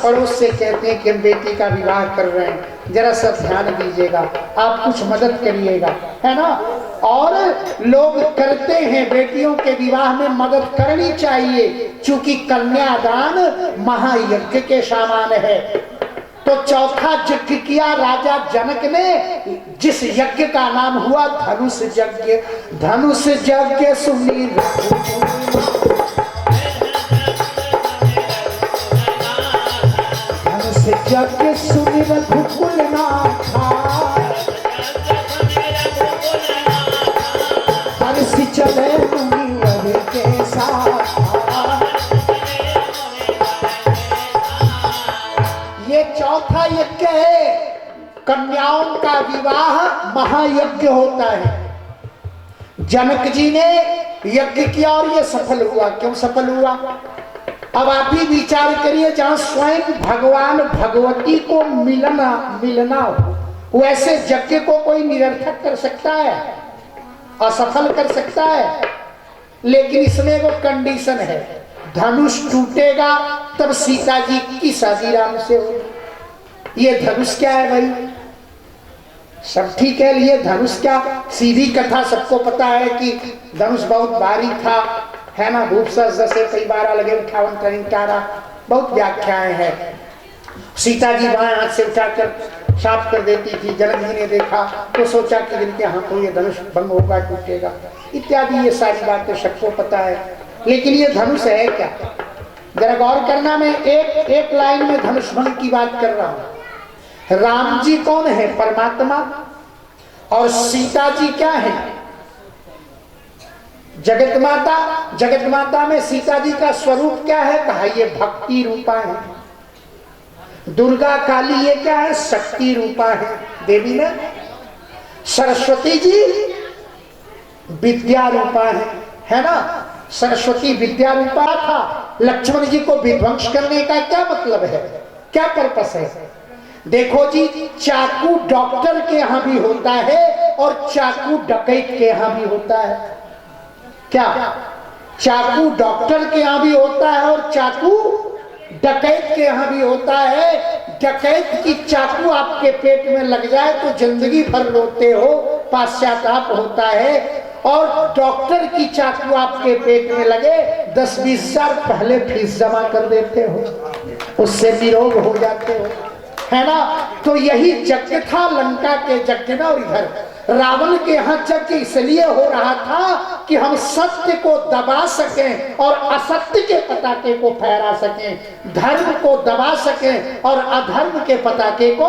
पड़ोस से कहते हैं कि हम बेटी का विवाह कर रहे हैं, जरा सा ध्यान दीजिएगा, आप कुछ मदद करिएगा, है ना। और लोग करते हैं, बेटियों के विवाह में मदद करनी चाहिए, क्योंकि कन्यादान महायज्ञ के समान है। तो चौथा यज्ञ किया राजा जनक ने, जिस यज्ञ का नाम हुआ धनुष यज्ञ। धनुष यज्ञ सुनी यज्ञ सुनी रघुकुल नाथा, हर्षि चले मुनिवर के साथ। ये चौथा यज्ञ है, कन्याओं का विवाह महायज्ञ होता है। जनक जी ने यज्ञ किया और ये सफल हुआ। क्यों सफल हुआ? अब आप ही विचार करिए, जहां स्वयं भगवान भगवती को मिलना हो, वैसे यज्ञ को कोई निरर्थक कर सकता है, असफल कर सकता है? लेकिन इसमें वो कंडीशन है, धनुष टूटेगा तब सीता जी की शादी राम से होगी। ये धनुष क्या है भाई? सब ठीक है, ये धनुष क्या? सीधी कथा सबको पता है कि धनुष बहुत भारी था, है ना। भूपसा जैसे कई बार लगे 58 टन तारा, बहुत व्याख्याएं हैं। सीता जी बाएं हाथ से उठाकर साफ कर देती थी। जनक जी ने देखा तो सोचा कि इनके हाथों ये धनुष भंग होगा, टूटेगा, इत्यादि ये सारी बातें सबको पता है। लेकिन ये धनुष है क्या? जरा गौर करना, मैं एक लाइन में धनुष भंग की बात कर रहा हूं। राम जी कौन है? परमात्मा। और सीता जी क्या है? जगत माता। जगत माता में सीता जी का स्वरूप क्या है? कहा ये भक्ति रूपा है। दुर्गा काली ये क्या है? शक्ति रूपा है देवी में। सरस्वती जी विद्या रूपा है ना। सरस्वती विद्या रूपा था। लक्ष्मण जी को विध्वंस करने का क्या मतलब है, क्या पर्पस है? देखो जी, चाकू डॉक्टर के यहां भी होता है और चाकू डकैत के यहां भी होता है। क्या? चाकू डॉक्टर के यहां भी होता है और चाकू डकैत के यहां भी होता है। डकैत की चाकू आपके पेट में लग जाए तो जिंदगी भर रोते हो, पश्चाताप होता है। और डॉक्टर की चाकू आपके पेट में लगे, 10-20 हजार पहले फीस जमा कर देते हो, उससे निरोग हो जाते हो, है ना। तो यही यज्ञ था लंका के यज्ञ में। और इधर रावण के यहाँ यज्ञ इसलिए हो रहा था कि हम सत्य को दबा सकें और असत्य के पताके को फहरा सकें, धर्म को दबा सकें और अधर्म के पताके को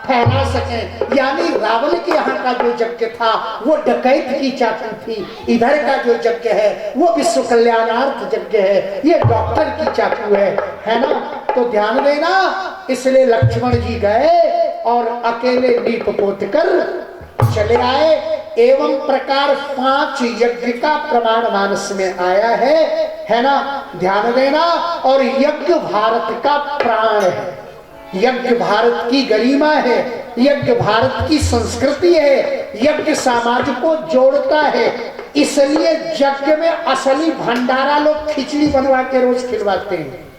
फहरा सकें। यानी रावण के यहाँ का जो यज्ञ था वो डकैत की चाकू थी, इधर का जो यज्ञ है वो विश्व कल्याणार्थ यज्ञ है, ये डॉक्टर की चाकू है ना। तो ध्यान देना, इसलिए लक्ष्मण जी गए और अकेले लीप पोत कर चले आए। एवं प्रकार 5 यज्ञ का प्रमाण मानस में आया है ना। ध्यान देना। और यज्ञ भारत का प्राण है, यज्ञ भारत की गरिमा है, यज्ञ भारत की संस्कृति है, यज्ञ समाज को जोड़ता है। इसलिए यज्ञ में असली भंडारा लोग खिचड़ी बनवा के रोज खिलवाते हैं।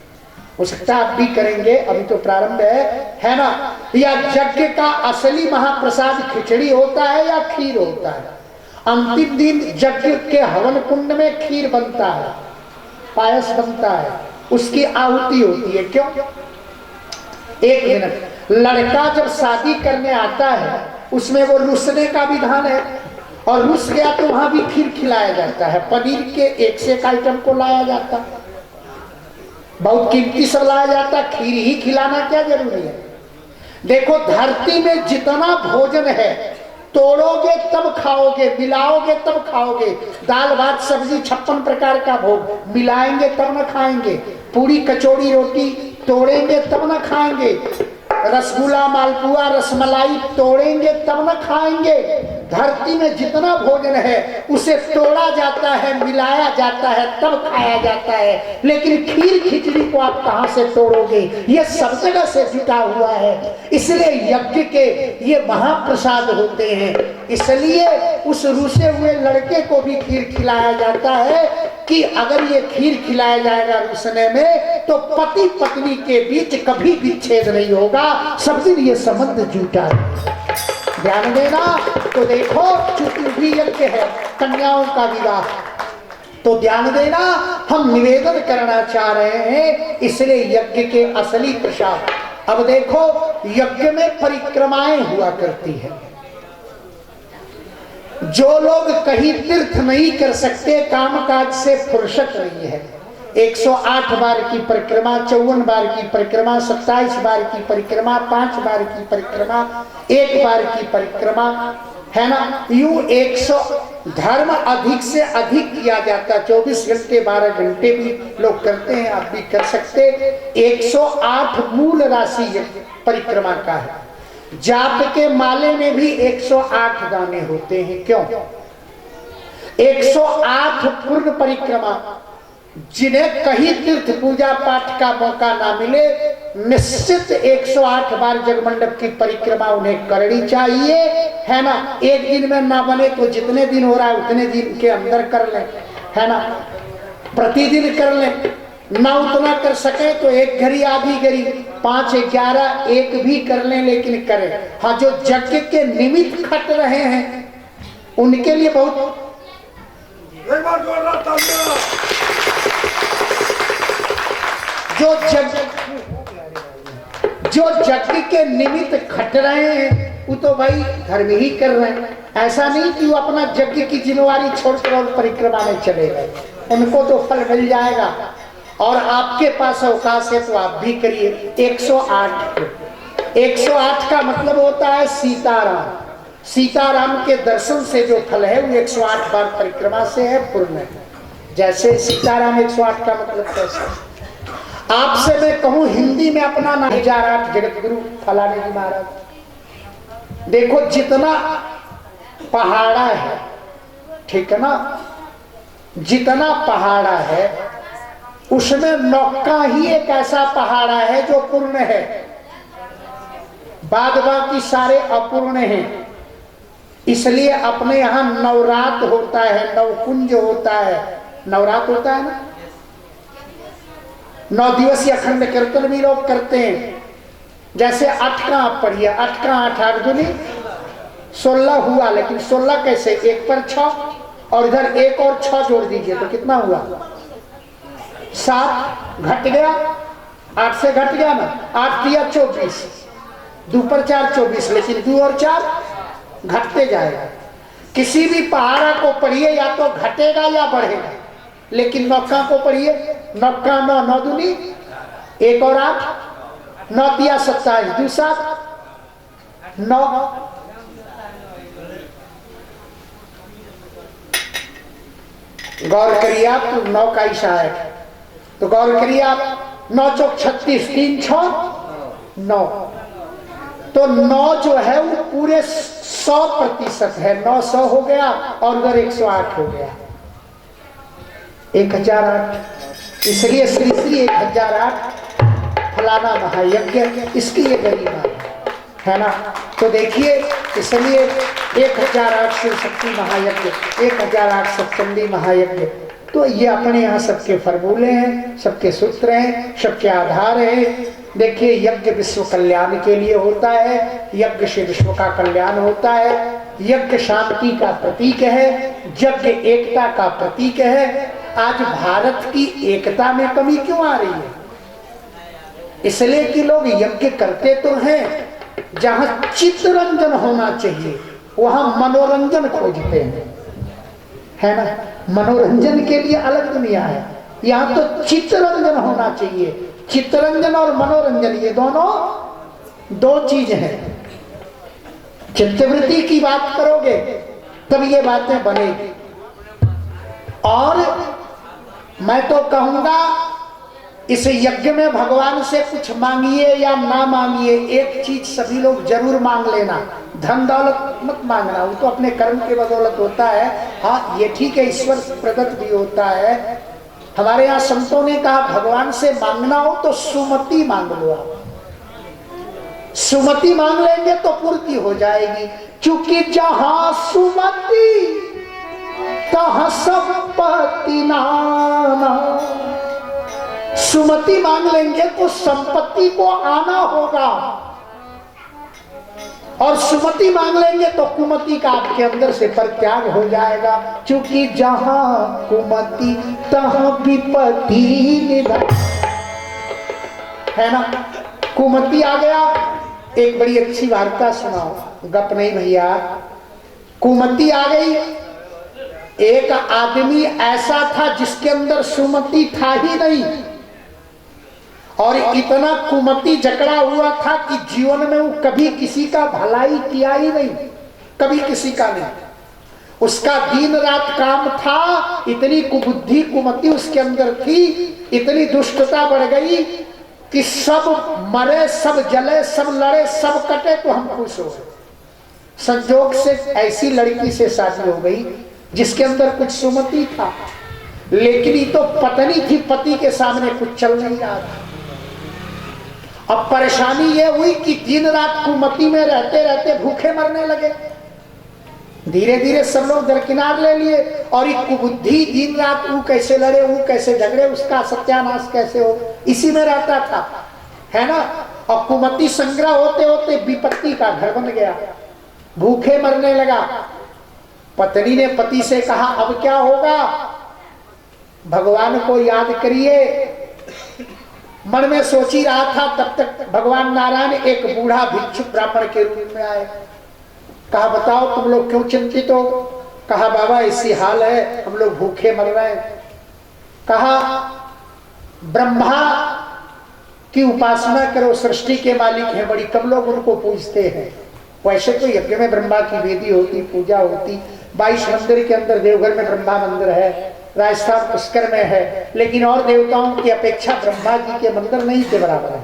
हो सकता है आप भी करेंगे, अभी तो प्रारंभ है ना। या यज्ञ का असली महाप्रसाद खिचड़ी होता है या खीर होता है। अंतिम दिन यज्ञ के हवन कुंड में खीर बनता है, पायस बनता है, उसकी आहुति होती है। क्यों? एक मिनट, लड़का जब शादी करने आता है उसमें वो रुसने का विधान है, और रुस गया तो वहां भी खीर खिलाया जाता है। पनीर के 1 से 1 आइटम को लाया जाता है, बहुत कीमती सब लाया जाता, खीर ही खिलाना क्या जरूरी है? देखो, धरती में जितना भोजन है तोड़ोगे तब खाओगे, मिलाओगे तब खाओगे। दाल भात सब्जी 56 प्रकार का भोग, मिलाएंगे तब न खाएंगे। पूरी कचौड़ी रोटी तोड़ेंगे तब न खाएंगे। रसगुल्ला मालपुआ रसमलाई तोड़ेंगे तब न खाएंगे। धरती में जितना भोजन है उसे तोड़ा जाता है, मिलाया जाता है, तब खाया जाता है। लेकिन खीर खिचड़ी को आप कहां से तोड़ोगे? ये सब जगह से जुटा हुआ है। इसलिए यज्ञ के ये महाप्रसाद होते हैं। इसलिए उस रूसे हुए लड़के को भी खीर खिलाया जाता है कि अगर ये खीर खिलाया जाएगा रुसने में तो पति पत्नी के बीच कभी विच्छेद नहीं होगा, सब दिन ये संबंध जुटा है। ध्यान देना। तो देखो चतुर्थी यज्ञ है, कन्याओं का विवाह, तो ध्यान देना। हम निवेदन करना चाह रहे हैं, इसलिए यज्ञ के असली प्रसाद। अब देखो यज्ञ में परिक्रमाएं हुआ करती है। जो लोग कहीं तीर्थ नहीं कर सकते, कामकाज से फुर्सत नहीं है, 108 बार की परिक्रमा, 54 बार की परिक्रमा, 27 बार की परिक्रमा, 5 बार की परिक्रमा, 1 बार की परिक्रमा, है ना, यूं 100 धर्म अधिक से अधिक किया जाता। 24 घंटे 12 घंटे भी लोग करते हैं, आप भी कर सकते। 108 मूल राशि परिक्रमा का है। जाप के माले में भी 108 दाने होते हैं। क्यों? 108 पूर्ण परिक्रमा। जिन्हें कहीं तीर्थ पूजा पाठ का मौका ना मिले, निश्चित 108 बार जगमंडप की परिक्रमा उन्हें करनी चाहिए, है ना। एक दिन में ना बने तो जितने दिन हो रहा है उतने दिन के अंदर कर लें, है ना, प्रतिदिन कर लें। ना उतना कर सके तो एक घड़ी आधी घड़ी, 5, 11, एक भी कर लें, लेकिन करें। हाँ, जो यज्ञ के निमित्त खट रहे हैं उनके लिए बहुत जो यज्ञ के निमित्त खट रहे हैं वो तो भाई धर्म ही कर रहे हैं। ऐसा नहीं कि वो अपना यज्ञ की जिम्मेवारी छोड़कर और परिक्रमा में चले गए, उनको तो फल मिल जाएगा। और आपके पास अवकाश है तो आप भी करिए। 108 का मतलब होता है सीताराम। सीताराम के दर्शन से जो फल है वो 108 बार परिक्रमा से है, पूर्ण है। जैसे सीताराम 108 का मतलब कैसे? आपसे मैं कहूं हिंदी में अपना नाम 1008 जगत गुरु फलाने जी महाराज। देखो जितना पहाड़ा है, ठीक है ना, जितना पहाड़ा है उसमें नौका ही एक ऐसा पहाड़ा है जो पूर्ण है, बाद बाकी सारे अपूर्ण हैं। इसलिए अपने यहाँ नवरात होता है, नवकुंज होता है, नवरात होता है ना, 9 दिवसीय अखंड कीर्तन भी लोग करते हैं। जैसे 8 का आप पढ़िए, 8 का 8 8 दूनी 16 हुआ, लेकिन 16 कैसे? 1 पर 6 और इधर 1 और 6 जोड़ दीजिए तो कितना हुआ? 7 घट गया, 8 से घट गया ना, 8 दिया 24, 2 पर 4 24, लेकिन 2 और 4 घटते जाएगा। किसी भी पहाड़ा को पढ़िए, या तो घटेगा या बढ़ेगा, लेकिन नौका को पढ़िए, नौका 9 9 दूनी 1 और 8, 9 दिया 27, 2 7 9। गौर करिए आप, तो 9 का इशारा है, तो गौर करिए आप, 9 चौक 36, 3 6 9, तो 9 जो है वो पूरे 100% है। 9 100 हो गया और उधर 108 हो गया, 1008। इसलिए श्री श्री 1008 फलाना महायज्ञ, इसकी ये गरिमा है ना। तो देखिए, इसलिए 1008 शिव शक्ति महायज्ञ, 1008 सप्तमी महायज्ञ, तो ये अपने यहाँ सबके फॉर्मूले हैं, सबके सूत्र हैं, सबके आधार हैं। देखिए, यज्ञ विश्व कल्याण के लिए होता है, यज्ञ से विश्व का कल्याण होता है, यज्ञ शांति का प्रतीक है, यज्ञ एकता का प्रतीक है। आज भारत की एकता में कमी क्यों आ रही है? इसलिए कि लोग यज्ञ करते तो हैं, जहां चित्तरंजन होना चाहिए वहां मनोरंजन खोजते हैं, है ना। मनोरंजन के लिए अलग दुनिया है, यहाँ तो चित्तरंजन होना चाहिए। चित्तरंजन और मनोरंजन ये दोनों 2 चीज हैं। चित्तवृत्ति की बात करोगे तब ये बातें बनेगी। और मैं तो कहूंगा इस यज्ञ में भगवान से कुछ मांगिए या ना मांगिए, एक चीज सभी लोग जरूर मांग लेना, धन दौलत मत मांगना, वो तो अपने कर्म के बदौलत होता है। हाँ, ये ठीक है, ईश्वर प्रदत्त भी होता है। हमारे यहाँ संतों ने कहा भगवान से मांगना हो तो सुमति मांग लो आप। सुमति मांग लेंगे तो पूर्ति हो जाएगी, क्योंकि जहां सुमति तह संपत्ति नाना। सुमति मांग लेंगे तो संपत्ति को आना होगा, और सुमति मांग लेंगे तो कुमति का आपके अंदर से परित्याग हो जाएगा। क्योंकि जहां कुमति तहां विपत्ति निधन, है ना। कुमति आ गया। एक बड़ी अच्छी वार्ता सुनाओ, गप नहीं भैया। कुमति आ गई। एक आदमी ऐसा था जिसके अंदर सुमति था ही नहीं, और इतना कुमति जकड़ा हुआ था कि जीवन में वो कभी किसी का भलाई किया ही नहीं, कभी किसी का नहीं। उसका दिन रात काम था। इतनी कुबुद्धि कुमति उसके अंदर थी, इतनी दुष्टता बढ़ गई कि सब मरे, सब जले, सब लड़े, सब कटे तो हम खुश हो गए। संजोग से ऐसी लड़की से शादी हो गई जिसके अंदर कुछ सुमति था, लेकिन ये तो पत्नी थी, पति के सामने कुछ चल नहीं रहा था। अब परेशानी ये हुई कि दिन रात कुमति में रहते रहते भूखे मरने लगे। धीरे धीरे सब लोग दरकिनार ले लिए, और ये कुबुद्धि दिन रात वो कैसे लड़े, वो कैसे झगड़े, उसका सत्यानाश कैसे हो, इसी में रहता था, है ना। और कुमति संग्रह होते होते विपत्ति का घर बन गया, भूखे मरने लगा। पत्नी ने पति से कहा अब क्या होगा, भगवान को याद करिए। मन में सोच ही रहा था, तब तक भगवान नारायण एक बूढ़ा भिक्षुक ब्राह्मण के रूप में आए। कहा बताओ तुम लोग क्यों चिंतित हो। कहा बाबा ऐसी हाल है, हम लोग भूखे मर रहे हैं। कहा ब्रह्मा की उपासना करो, सृष्टि के मालिक हैं, बड़ी कम लोग उनको पूजते हैं। वैसे तो यज्ञ में ब्रह्मा की वेदी होती, पूजा होती, 22 मंदिर के अंदर देवघर में ब्रह्मा मंदिर है, राजस्थान पुष्कर में है, लेकिन और देवताओं की अपेक्षा ब्रह्मा जी के मंदिर नहीं के बराबर है।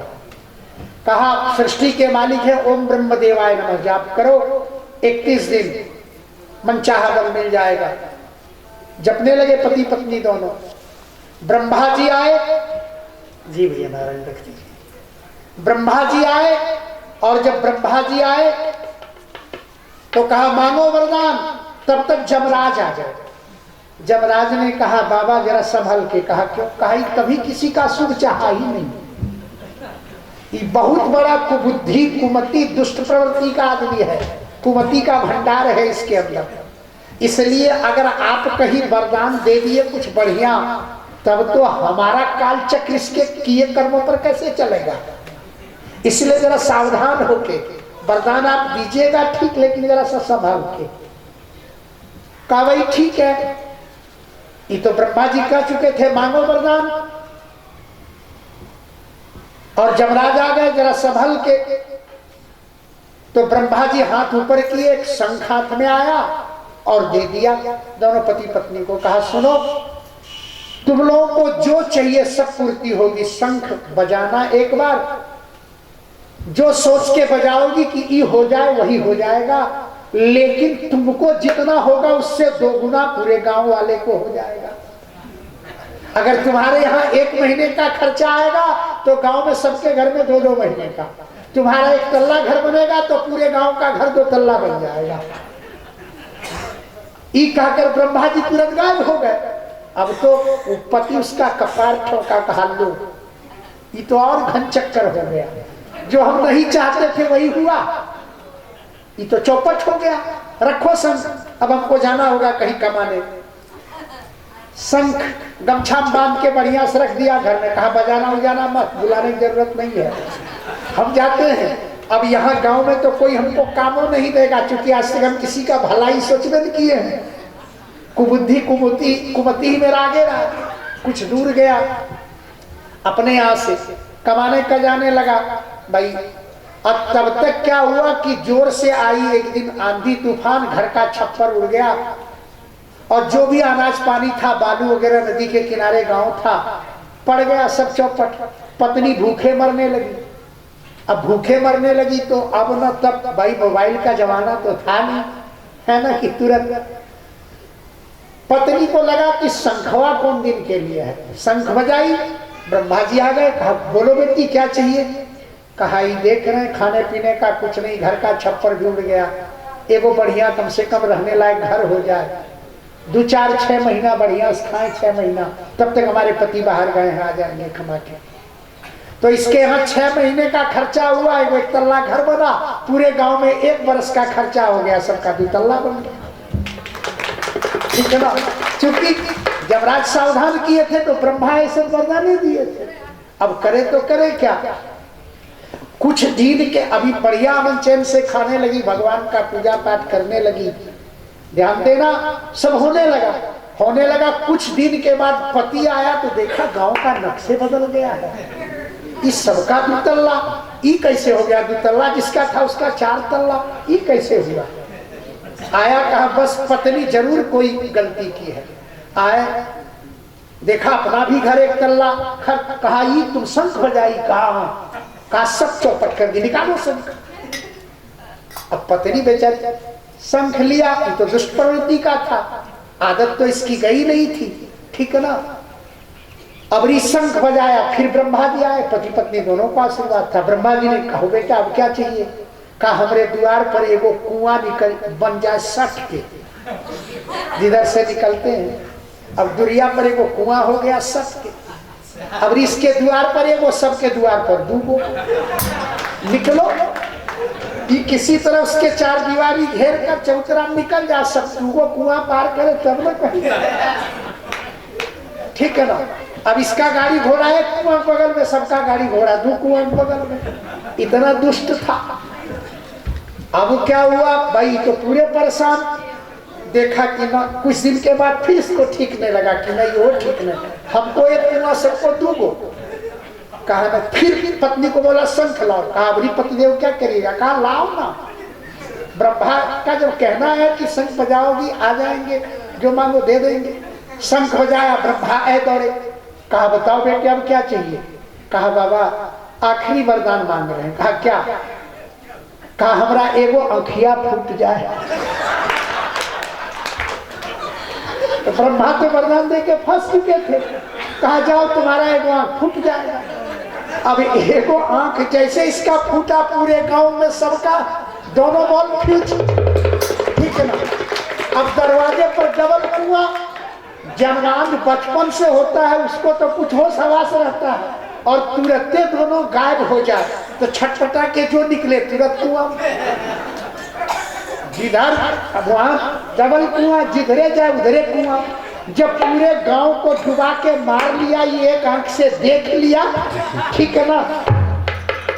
कहा सृष्टि के मालिक है, ओम ब्रह्म देवाय नमः जाप करो, 31 दिन मनचाहा बल मिल जाएगा। जपने लगे पति पत्नी दोनों। ब्रह्मा जी आए, जी भैया नारायण रख दीजिए। ब्रह्मा जी आए, और जब ब्रह्मा जी आए तो कहा मांगो वरदान। तब तक जमराज आ गए। जमराज ने कहा बाबा जरा संभल के। कहा क्यों। कहा कभी किसी का सुख चाहा ही नहीं, ये बहुत बड़ा कुबुद्धि कुमति दुष्ट प्रवृत्ति का आदमी है, कुमति का भंडार है इसके अंदर। इसलिए अगर आप कहीं वरदान दे दिए कुछ बढ़िया, तब तो हमारा काल चक्र इसके किए कर्मों पर कैसे चलेगा। इसलिए जरा सावधान होके वरदान आप दीजिएगा ठीक, लेकिन जरा सा संभाल के। कहा भाई ठीक है, ये तो ब्रह्मा जी कह चुके थे मांगो वरदान, और जमराज आ गए जरा संभल के। तो ब्रह्मा जी हाथ ऊपर किए, एक शंख हाथ में आया और दे दिया दोनों पति पत्नी को। कहा सुनो, तुम लोगों को जो चाहिए सब पूर्ति होगी, शंख बजाना एक बार, जो सोच के बजाओगी कि ये हो जाए वही हो जाएगा, लेकिन तुमको जितना होगा उससे 2 गुना पूरे गांव वाले को हो जाएगा। अगर तुम्हारे यहाँ 1 महीने का खर्चा आएगा तो गांव में सबके घर में 2-2 महीने का। तुम्हारा 1 तल्ला घर बनेगा तो पूरे गांव का घर 2 तल्ला बन जाएगा। ये कहकर ब्रह्मा जी तुरंत गायब हो गए। अब तो पति उसका कपार ठोका, कहा लो ये तो और घन चक्कर हो गया, जो हम नहीं चाहते थे वही हुआ, ये तो चौपट हो गया। रखो शंख, अब हमको जाना होगा कहीं कमाने। शंख गमछा बांध के बढ़िया से रख दिया घर में। कहा बजाना उजाना मत, बुलाने की जरूरत नहीं है, हम जाते हैं। अब यहाँ गांव में तो कोई हमको कामों नहीं देगा, क्योंकि आज तक हम किसी का भलाई सोचने नहीं किए हैं। कुबुद्धि कुमति में आगे रहा, कुछ दूर गया, अपने यहाँ से कमाने का जाने लगा भाई। अब तब तक क्या हुआ कि जोर से आई एक दिन आंधी तूफान, घर का छप्पर उड़ गया, और जो भी अनाज पानी था, बालू वगैरह नदी के किनारे गांव था, पड़ गया सब चौपट। पत्नी भूखे मरने लगी। अब भूखे मरने लगी तो अब न, तब भाई मोबाइल का जमाना तो था नहीं, है ना, कि तुरंत पत्नी को लगा कि शंखवा कौन दिन के लिए है। शंख बजाई, ब्रह्मा जी आ गए। कहा बोलो बेटी क्या चाहिए। कहा ये देख रहे हैं खाने पीने का कुछ नहीं, घर का छप्पर भी उड़ गया, एगो बढ़िया कम से कम रहने लायक घर हो जाए। 2-4-6 महीना बढ़िया खाएं, 6 महीना, तब तक हमारे पति बाहर गए हैं, आ जाएंगे कमा के। तो इसके यहाँ 6 महीने का खर्चा हुआ है, वो 1 तल्ला घर बना, पूरे गांव में 1 वर्ष का खर्चा हो गया, सबका 2 तल्ला बन गया। ठीक है ना? क्योंकि जब राज सावधान किए थे तो ब्रह्मा ऐसे वरदान दिए थे। अब करे तो करे क्या? कुछ दिन के अभी बढ़िया अमन चैन से खाने लगी, भगवान का पूजा पाठ करने लगी, ध्यान देना, सब होने लगा। कुछ दिन के बाद पति आया तो देखा गांव का नक्शे बदल गया है। इस सबका 2 तल्ला, ये कैसे हो गया 2 तल्ला? जिसका था उसका 4 तल्ला, ये कैसे हुआ? आया, कहा बस पत्नी जरूर कोई गलती की है। आए, देखा अपना भी घर 1 तल्ला, कहा ये तुम शंख बजाई, कहा सब चौपट कर दी, निकालो शंख। अब पत्नी बेचारी शंख लिया, ये तो दुष्ट प्रवृत्ति का था, आदत तो इसकी गई नहीं थी, ठीक है ना? अब शंख बजाया, फिर ब्रह्मा जी आए, पति पत्नी दोनों का आशीर्वाद था। ब्रह्मा जी ने कहा बेटा अब क्या चाहिए? कहा हमरे द्वार पर एगो कुआं निकल बन जाए 60 के, जिधर से निकलते हैं। अब दुरिया पर एगो कुआं हो गया 60 के। अब इसके द्वार पर एगो, सबके द्वार पर 2 निकलो, ये किसी तरह उसके 4 दीवारी घेर कर चौतरा निकल जा, सब 2 कुआं पार करे तब न कहीं, ठीक है ना? अब इसका गाड़ी घोड़ा है कुआं बगल में, सबका गाड़ी घोड़ा 2 कुआं बगल में, इतना दुष्ट था। अब क्या हुआ भाई, तो पूरे परेशान। देखा कि ना, कुछ दिन के बाद फिर इसको ठीक नहीं लगा कि नहीं वो ठीक नहीं, हमको 1 कुआं, सबको 2 कहा ना। फिर पत्नी को बोला शंख लाओ, कहा अबरी पतिदेव क्या करिएगा? कहा लाओ ना, ब्रह्मा का जब कहना है कि शंख बजाओगी आ जाएंगे, जो मांगो दे देंगे। शंख बजाया, ब्रह्मा आए दौड़े, कहा बताओ बेटे अब क्या चाहिए? कहा बाबा आखिरी वरदान मांग रहे हैं। कहा क्या? कहा हमरा एगो आँखिया फूट जाए। तो ब्रह्मा को वरदान दे के फंस चुके थे। कहा जाओ तुम्हारा एगो आँख फूट जाएगा। अब एगो आँख जैसे इसका फूटा, पूरे गांव में सबका दोनों बॉल फ्यूज, ठीक है ना? अब दरवाजे पर डबल कुआं, जवान बचपन से होता है उसको तो कुछ होश हवास रहता है, और तुरंते दोनों गायब हो जाए तो छटपटा के जो निकले तुरंत कुआं, जिधर अब वहां डबल कुआं, जिधरे जाए उधरे कुआं। जब पूरे गांव को डुबा के मार लिया, ये 1 आंख से देख लिया, ठीक है ना?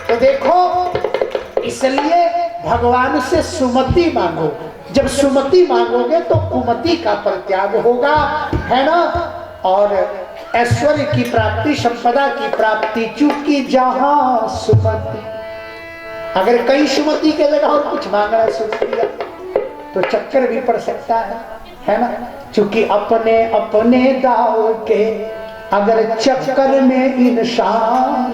तो देखो, इसलिए भगवान से सुमति मांगो। जब सुमति मांगोगे तो कुमति का परित्याग होगा, है ना? और ऐश्वर्य की प्राप्ति, संपदा की प्राप्ति, चूंकि जहां सुमति, अगर कई सुमति के जगह और कुछ मांग रहा है सुमति तो चक्कर भी पड़ सकता है ना? चूंकि अपने अपने दाव के अगर चक्कर में इंसान,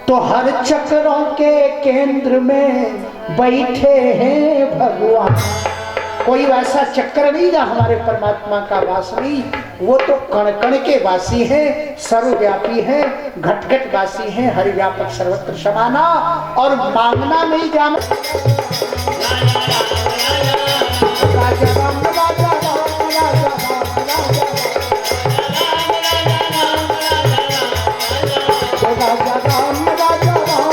तो हर चक्रों के केंद्र में बैठे हैं भगवान। कोई वैसा चक्कर नहीं जहाँ हमारे परमात्मा का वास नहीं, वो तो कण कण के वासी हैं, सर्वव्यापी हैं, घट घट वासी हैं, हरिव्यापक सर्वत्र समाना, और मांगना नहीं जाना। राजा राम राजा राम राजा राम राजा राम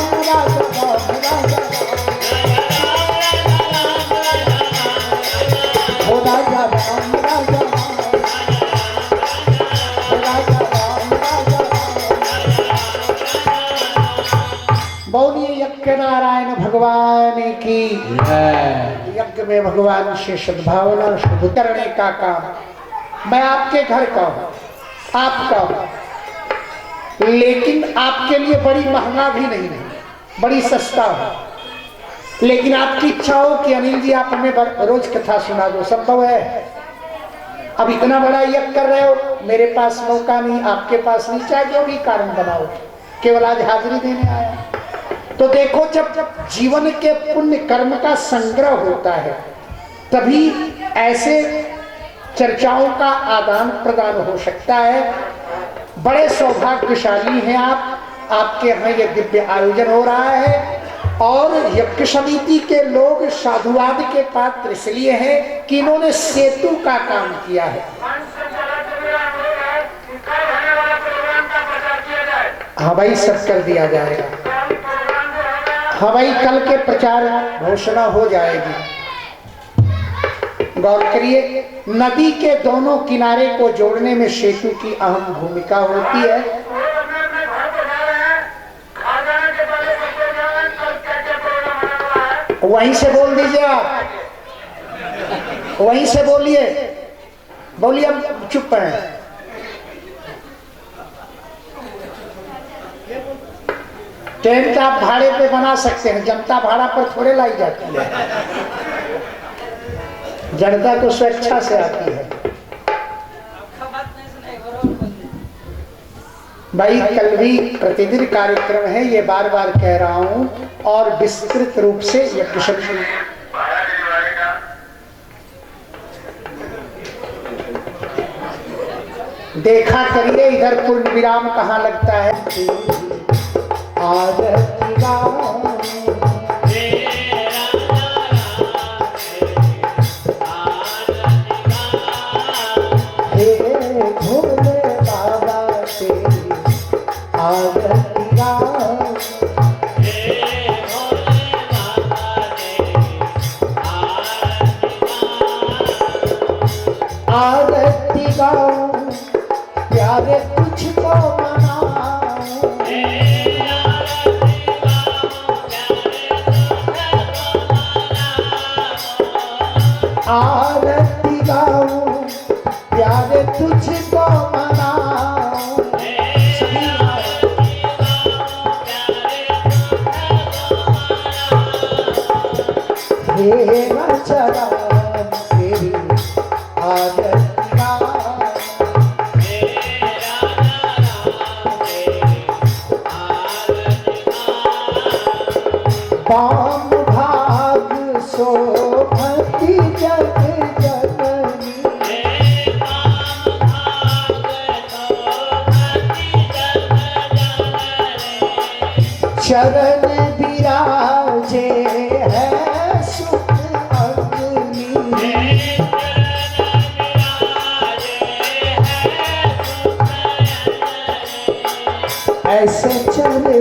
बोलिए यज्ञ नारायण भगवान की। यज्ञ में भगवान से सद्भावना शुभ करने का काम। मैं आपके घर का हूँ, आपका हूँ, लेकिन आपके लिए बड़ी महंगा भी नहीं है, बड़ी सस्ता है। लेकिन आपकी इच्छा हो कि अनिल जी आप हमें रोज कथा सुना दो, संभव है? अब इतना बड़ा यज्ञ कर रहे हो, मेरे पास मौका नहीं, आपके पास नहीं, चाहे जो भी कारण बनाओ, केवल आज हाजिरी देने आया। तो देखो, जब जीवन के पुण्य कर्म का संग्रह होता है तभी ऐसे चर्चाओं का आदान प्रदान हो सकता है। बड़े सौभाग्यशाली हैं आप, आपके यहाँ ये दिव्य आयोजन हो रहा है और यज्ञ समिति के लोग साधुवाद के पात्र इसलिए हैं कि इन्होंने सेतु का काम किया है। हाँ भाई, सब कर दिया जाएगा। हाँ भाई, कल के प्रचार घोषणा हो जाएगी। गौर करिए, नदी के दोनों किनारे को जोड़ने में सेतु की अहम भूमिका होती है। वहीं से बोल दीजिए, आप वहीं से बोलिए, बोलिए, हम चुप हैं। टेंट आप भाड़े पे बना सकते हैं, जनता भाड़ा पर थोड़े लाई जाती है, जनता को स्वेच्छा से आती है। भाई, कल भी प्रतिदिन कार्यक्रम है, ये बार बार कह रहा हूं, और विस्तृत रूप से यज्ञ समिति देखा करिए। इधर पूर्ण विराम कहाँ लगता है? आरती गाऊं प्यारे तुझको मनाऊं, आरती गाऊं प्यारे तुझको मनाऊं, हे चला तेरी आरती पाम भाग शोभती जग जननी, चरण विराजे है सुख अग्नि, ऐसे चले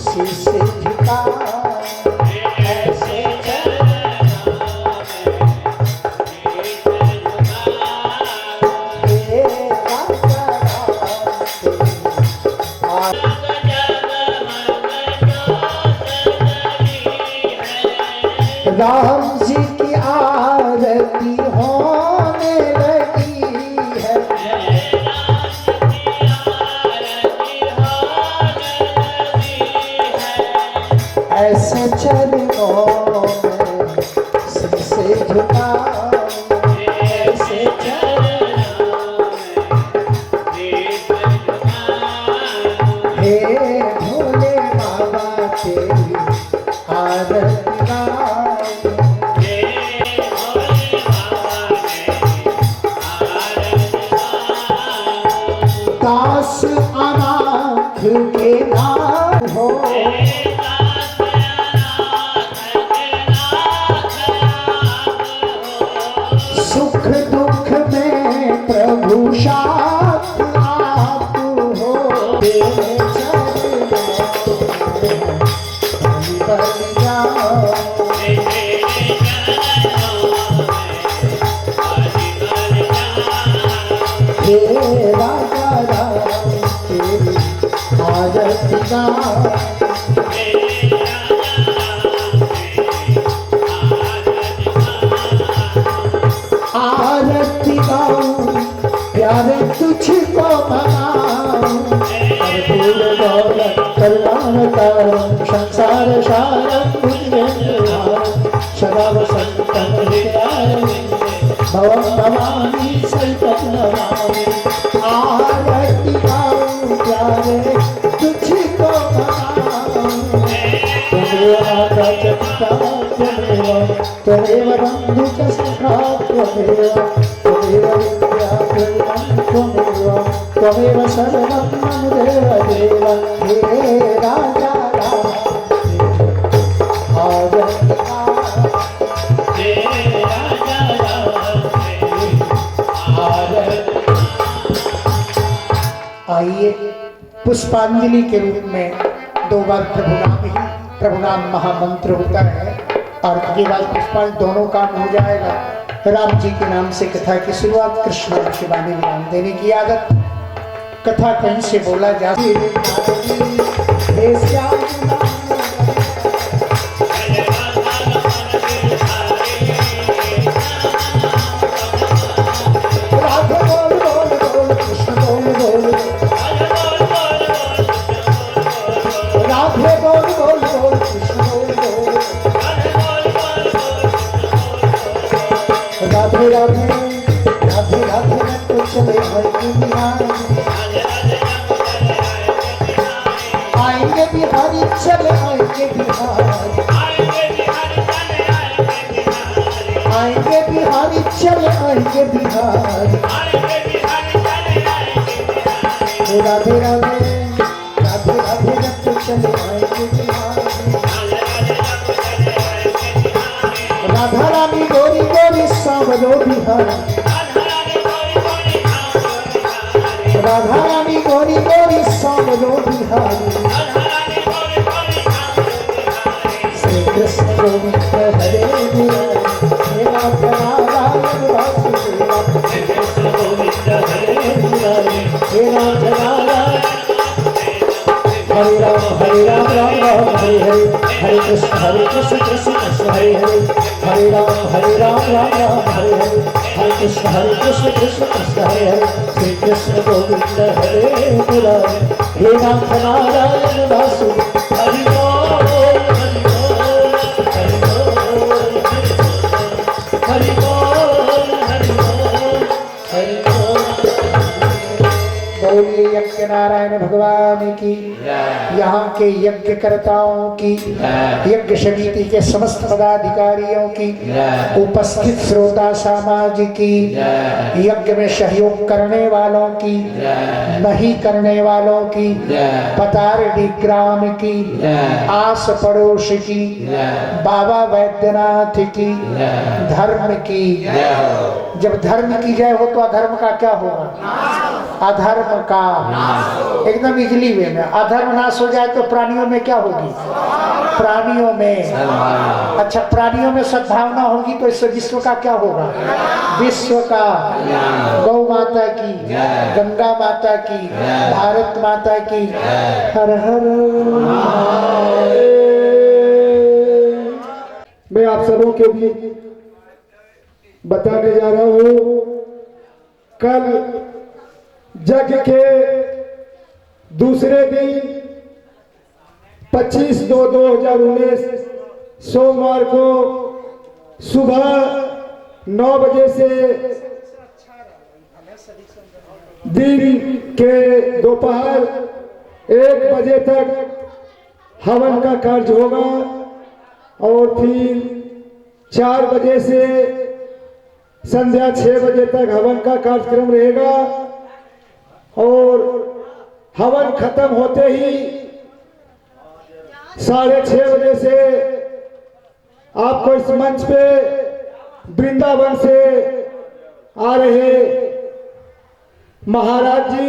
शीश झुका, ऐसे राम जी की आरती होने लगी है, ऐसे चरणों में शीशे झुका, ऐसे चरणों में हे भोले बाबा तेरी आरती दास अनाथ के नाम हो, सुख दुख में प्रभु साथ आप हो, तेरे चरणों बन जाओ, हे राजा राम तेरी आरती गाऊं, आरती गाऊं प्यारे तुझको मनाऊं, कर्पूर गौरव कल्याण करूं, संसार सारं तुझे सदा वसंतं हृदयारविंदे, भवं भवानी सहितं नमामि, आरती गाऊं प्यारे तुझको मनाऊं, त्वमेव माता च पिता त्वमेव बन्धुश्च सखा त्वमेव विद्या त्वमेव सर्वं मम देव देव, हे राजा राम पुष्पांजलि के रूप में 2 बार प्रभु नाम महामंत्र होता है और ये बात पुष्पांजलि दोनों काम हो जाएगा। राम जी के नाम से कथा की शुरुआत, कृष्ण शिवानी नाम देने की आदत। कथा कहीं से बोला जाती राधे राधे राधे राधे तो चले आएंगे बिहारी, चले आएंगे बिहारी, आएंगे बिहारी, चले आएंगे बिहारी। राधे राधे राधे राधे तो चले आएंगे बिहारी। राधा रानी गोरी गोरी सांवलो बिहारी, राधा रानी गोरी गोरी सांवलो बिहारी। श्री कृष्ण गोविंद हरे मुरारी, हे नाथ नारायण वासुदेव। श्री कृष्ण गोविंद हरे मुरारी, हे नाथ नारायण। हरे राम राम राम हरे हरे, हरे कृष्ण कृष्ण कृष्ण हरे हरे। हरे राम राम राम हरे हरे, हरे कृष्ण कृष्ण कृष्ण हरे हरे। श्री कृष्ण गोविंद हरे मुरारी, हे नाथ नारायण वासुदेव। हरि बोल हरि बोल हरि बोल हरि बोल हरि बोल हरि बोल। बोलिए यज्ञ नारायण भगवान की, यहाँ के यज्ञकर्ताओं की, यज्ञ समिति के समस्त पदाधिकारियों की, उपस्थित श्रोता समाज की, यज्ञ में सहयोग करने वालों की, नहीं करने वालों की, पतारडी ग्राम की, आस पड़ोस की, बाबा वैद्यनाथ की, धर्म की। जब धर्म की जय हो तो अधर्म का क्या होगा? अधर्म का एकदम इजली वे में। अधर्म नाश हो जाए तो प्राणियों में क्या होगी? प्राणियों में, अच्छा प्राणियों में सद्भावना होगी तो इससे विश्व का क्या होगा? विश्व का। गौ माता की, गंगा माता की, भारत माता की। हर हर। मैं आप सबों के बीच बताने जा रहा हूँ, कल यज्ञ के दूसरे दिन 25/2/2019 सोमवार को सुबह 9 बजे से दिन के दोपहर 1 बजे तक हवन का कार्य होगा और फिर 4 बजे से संध्या 6 बजे तक हवन का कार्यक्रम रहेगा और हवन खत्म होते ही 6:30 बजे से आपको इस मंच पे वृंदावन से आ रहे महाराज जी